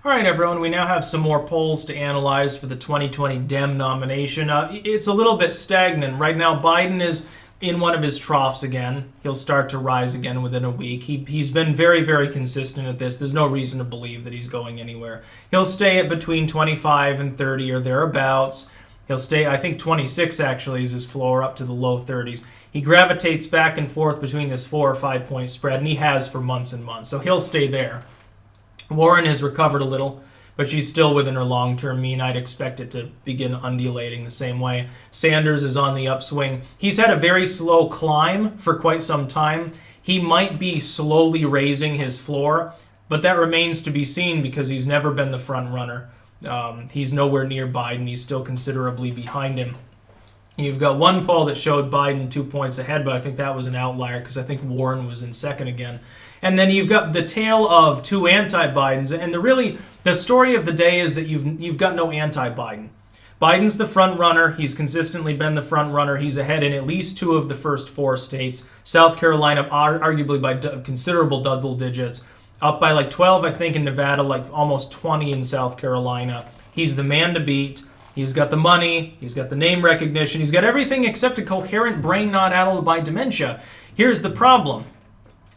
All right, everyone, we now have some more polls to analyze for the 2020 Dem nomination. It's a little bit stagnant. Right now, Biden is in one of his troughs again. He'll start to rise again within a week. He's been very, very consistent at this. There's no reason to believe that he's going anywhere. He'll stay at between 25 and 30 or thereabouts. He'll stay, I think 26 actually is his floor, up to the low 30s. He gravitates back and forth between this 4 or 5 point spread, and he has for months and months, so he'll stay there. Warren has recovered a little, but she's still within her long-term mean. I'd expect it to begin undulating the same way. Sanders is on the upswing. He's had a very slow climb for quite some time. He might be slowly raising his floor, but that remains to be seen because he's never been the front runner. He's nowhere near Biden. He's still considerably behind him. You've got one poll that showed Biden 2 points ahead, but I think that was an outlier because I think Warren was in second again. And then you've got the tale of two anti-Bidens, and the story of the day is that you've got no anti-Biden. Biden's the front runner. He's consistently been the front runner. He's ahead in at least 2 of the first 4 states. South Carolina, arguably by considerable double digits, up by like 12, I think, in Nevada, like almost 20 in South Carolina. He's the man to beat. He's got the money. He's got the name recognition. He's got everything except a coherent brain not addled by dementia. Here's the problem.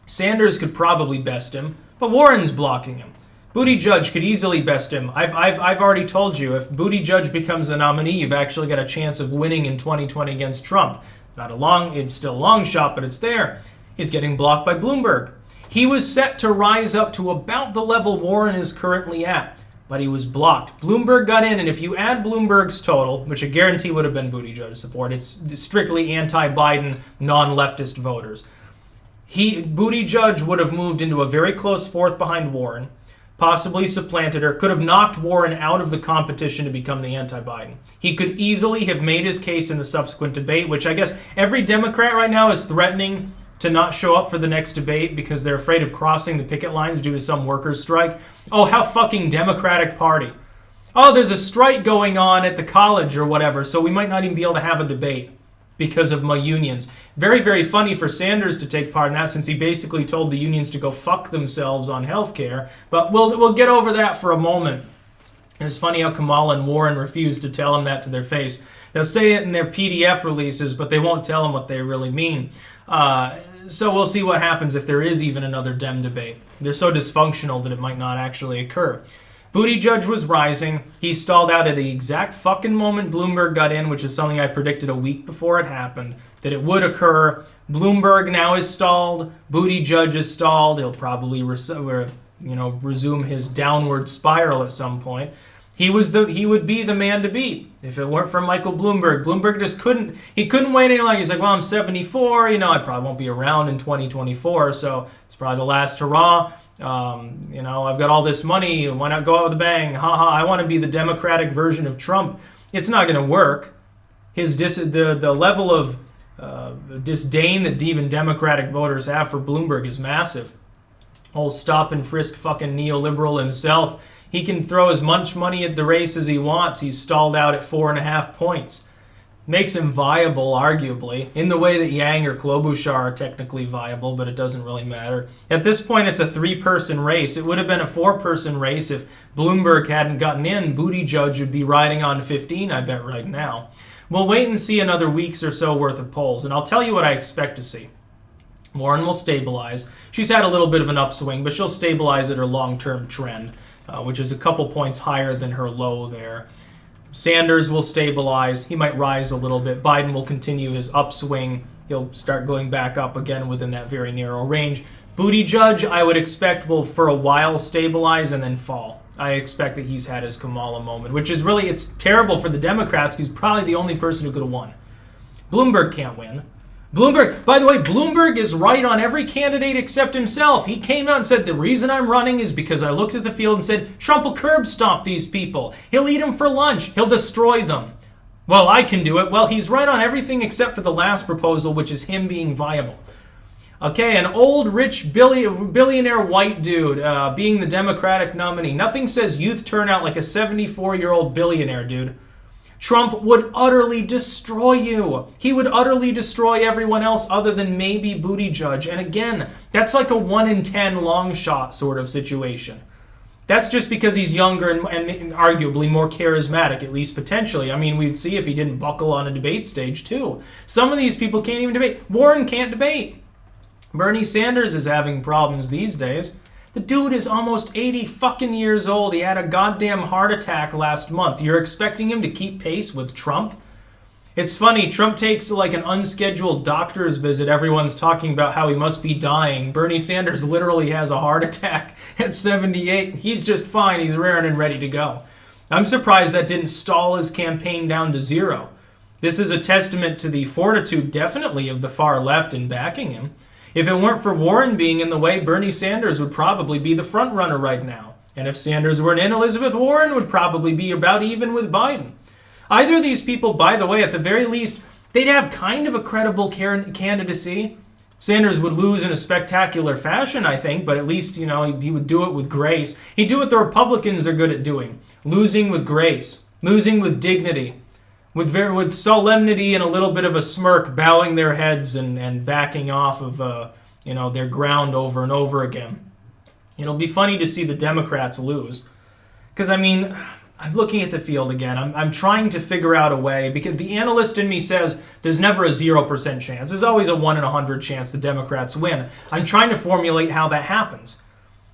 Sanders could probably best him, but Warren's blocking him. Buttigieg could easily best him. I've already told you, if Buttigieg becomes the nominee, you've actually got a chance of winning in 2020 against Trump. It's still a long shot, but it's there. He's getting blocked by Bloomberg. He was set to rise up to about the level Warren is currently at, but he was blocked. Bloomberg got in, and if you add Bloomberg's total, which I guarantee would have been Buttigieg's support, it's strictly anti-Biden, non-leftist voters. Buttigieg would have moved into a very close fourth behind Warren, possibly supplanted her, could have knocked Warren out of the competition to become the anti-Biden. He could easily have made his case in the subsequent debate, which I guess every Democrat right now is threatening to not show up for the next debate because they're afraid of crossing the picket lines due to some workers' strike. Oh, how fucking Democratic Party. Oh, there's a strike going on at the college or whatever, so we might not even be able to have a debate because of my unions. Very, very funny for Sanders to take part in that, since he basically told the unions to go fuck themselves on healthcare. But we'll get over that for a moment. It's funny how Kamala and Warren refuse to tell him that to their face. They'll say it in their PDF releases, but they won't tell him what they really mean. So we'll see what happens if there is even another Dem debate. They're so dysfunctional that it might not actually occur. Buttigieg was rising. He stalled out at the exact fucking moment Bloomberg got in, which is something I predicted a week before it happened, that it would occur. Bloomberg now is stalled. Buttigieg is stalled. He'll probably resume his downward spiral at some point. He would be the man to beat if it weren't for Michael Bloomberg. Bloomberg just couldn't wait any longer. He's like, well, I'm 74. I probably won't be around in 2024, so it's probably the last hurrah. I've got all this money. Why not go out with a bang? I want to be the Democratic version of Trump. It's not going to work. The level of disdain that even Democratic voters have for Bloomberg is massive. Old stop and frisk fucking neoliberal himself. He can throw as much money at the race as he wants. He's stalled out at 4.5 points. Makes him viable, arguably, in the way that Yang or Klobuchar are technically viable, but it doesn't really matter. At this point, it's a 3-person race. It would have been a 4-person race if Bloomberg hadn't gotten in. Buttigieg would be riding on 15, I bet, right now. We'll wait and see another week's or so worth of polls, and I'll tell you what I expect to see. Warren will stabilize. She's had a little bit of an upswing, but she'll stabilize at her long-term trend, which is a couple points higher than her low there. Sanders will stabilize. He might rise a little bit. Biden will continue his upswing. He'll start going back up again within that very narrow range. Buttigieg, I would expect, will for a while stabilize and then fall. I expect that he's had his Kamala moment, which is really, it's terrible for the Democrats. He's probably the only person who could have won. Bloomberg can't win. By the way, Bloomberg is right on every candidate except himself. He came out and said, the reason I'm running is because I looked at the field and said, Trump will curb stomp these people. He'll eat them for lunch. He'll destroy them. Well, I can do it. Well, he's right on everything except for the last proposal, which is him being viable. Okay, an old, rich, billionaire white dude being the Democratic nominee. Nothing says youth turnout like a 74-year-old billionaire, dude. Trump would utterly destroy you. He would utterly destroy everyone else other than maybe Buttigieg. And again, that's like a 1 in 10 long shot sort of situation. That's just because he's younger and arguably more charismatic, at least potentially. I mean, we'd see if he didn't buckle on a debate stage, too. Some of these people can't even debate. Warren can't debate. Bernie Sanders is having problems these days. The dude is almost 80 fucking years old. He had a goddamn heart attack last month. You're expecting him to keep pace with Trump? It's funny, Trump takes like an unscheduled doctor's visit. Everyone's talking about how he must be dying. Bernie Sanders literally has a heart attack at 78. He's just fine. He's raring and ready to go. I'm surprised that didn't stall his campaign down to zero. This is a testament to the fortitude, definitely, of the far left in backing him. If it weren't for Warren being in the way, Bernie Sanders would probably be the front runner right now. And if Sanders weren't in, Elizabeth Warren would probably be about even with Biden. Either of these people, by the way, at the very least, they'd have kind of a credible candidacy. Sanders would lose in a spectacular fashion, I think, but at least, he would do it with grace. He'd do what the Republicans are good at doing, losing with grace, losing with dignity, with solemnity and a little bit of a smirk, bowing their heads and backing off of their ground over and over again. It'll be funny to see the Democrats lose. Because, I'm looking at the field again. I'm trying to figure out a way, because the analyst in me says there's never a 0% chance. There's always a 1 in 100 chance the Democrats win. I'm trying to formulate how that happens.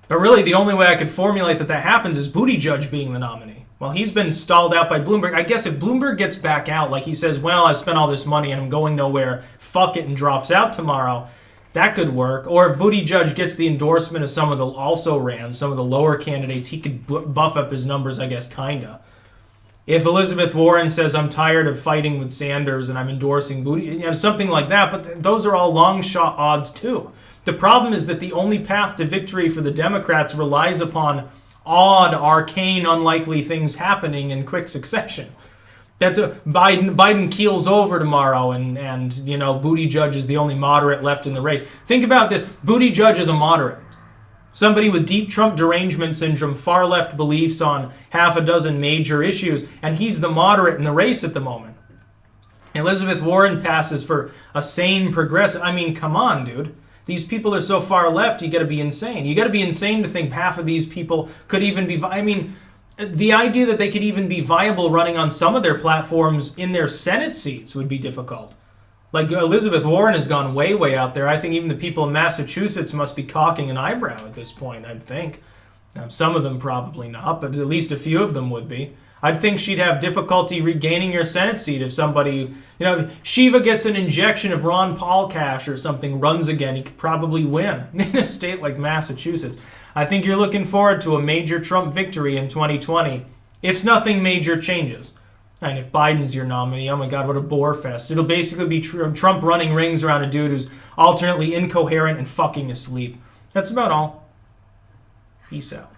But really, the only way I could formulate that happens is Buttigieg being the nominee. Well, he's been stalled out by Bloomberg. I guess if Bloomberg gets back out, like he says, well, I spent all this money and I'm going nowhere, fuck it, and drops out tomorrow, that could work. Or if Buttigieg gets the endorsement of some of the also-rans, some of the lower candidates, he could buff up his numbers, I guess, kinda. If Elizabeth Warren says, I'm tired of fighting with Sanders and I'm endorsing Buttigieg, something like that, but those are all long shot odds too. The problem is that the only path to victory for the Democrats relies upon odd, arcane, unlikely things happening in quick succession. That's Biden keels over tomorrow, and Buttigieg is the only moderate left in the race. Think about this. Buttigieg is a moderate. Somebody with deep Trump derangement syndrome, far left beliefs on half a dozen major issues, and he's the moderate in the race at the moment. Elizabeth Warren passes for a sane progressive. Come on, dude. These people are so far left, you got to be insane. You got to be insane to think half of these people could even be... the idea that they could even be viable running on some of their platforms in their Senate seats would be difficult. Like, Elizabeth Warren has gone way, way out there. I think even the people in Massachusetts must be cocking an eyebrow at this point, I'd think. Now, some of them probably not, but at least a few of them would be. I'd think she'd have difficulty regaining your Senate seat if somebody, if Shiva gets an injection of Ron Paul cash or something, runs again, he could probably win in a state like Massachusetts. I think you're looking forward to a major Trump victory in 2020 if nothing major changes. And if Biden's your nominee, oh my God, what a bore fest. It'll basically be Trump running rings around a dude who's alternately incoherent and fucking asleep. That's about all. Peace out.